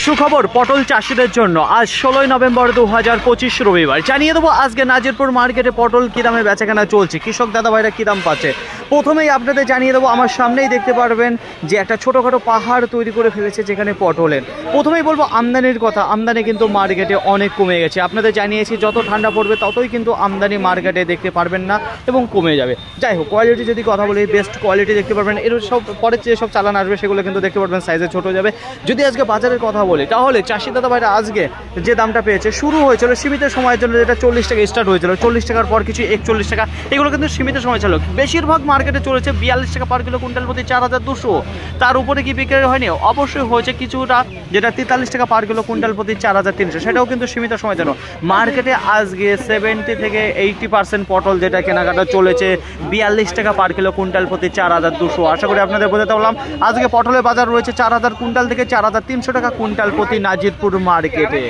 সুখবর পটল চাষিদের জন্য আজ 16 নভেম্বর 2025 রবিবার জানিয়ে দেবো আজকে নাজিরপুর মার্কেটে পটল কী দামে বেচাকেনা চলছে, কৃষক দাদা ভাইরা কী দাম পাচ্ছে। প্রথমেই আপনাদের জানিয়ে দেবো, আমার সামনেই দেখতে পারবেন যে একটা ছোটোখাটো পাহাড় তৈরি করে ফেলেছে যেখানে পটলের। প্রথমেই বলবো আমদানির কথা, আমদানি কিন্তু মার্কেটে অনেক কমে গেছে। আপনাদের জানিয়েছি যত ঠান্ডা পড়বে ততই কিন্তু আমদানি মার্কেটে দেখতে পারবেন না এবং কমে যাবে। যাই হোক, কোয়ালিটি যদি কথা বলি, বেস্ট কোয়ালিটি দেখতে পারবেন। এর সব পরে যেসব চালান আসবে সেগুলো কিন্তু দেখতে পারবেন সাইজে ছোটো যাবে। যদি আজকে বাজারের কথা বলি তাহলে চাষি দাদা ভাইরা আজকে যে দামটা পেয়েছে, শুরু হয়েছিল সীমিত সময়ের জন্য, যেটা 40 টাকা স্টার্ট হয়েছিল, 40 টাকার পর কিছু 41 টাকা, এগুলো কিন্তু সীমিত সময় ছিল। বেশিরভাগ মার্কেটে চলেছে 42 টাকা পার কিলো, কুইন্টাল প্রতি 4200। তার উপরে কি বিক্রি হয়নি? অবশ্যই হয়েছে কিছুটা, যেটা 43 টাকা পার কিলো, কুইন্টাল প্রতি 4300, সেটাও কিন্তু সীমিত সময়ের জন্য। মার্কেটে আজকে 70 থেকে 80% পটল যেটা কেনাকাটা চলেছে 42 টাকা পার কিলো, কুইন্টাল প্রতি 4200। আশা করি আপনাদের বোঝাতে পারলাম। আজকে পটলের বাজার রয়েছে 4000 কুইন্টাল থেকে 4300 টাকা কুইন্টাল প্রতি নাজিরপুর মার্কেটে।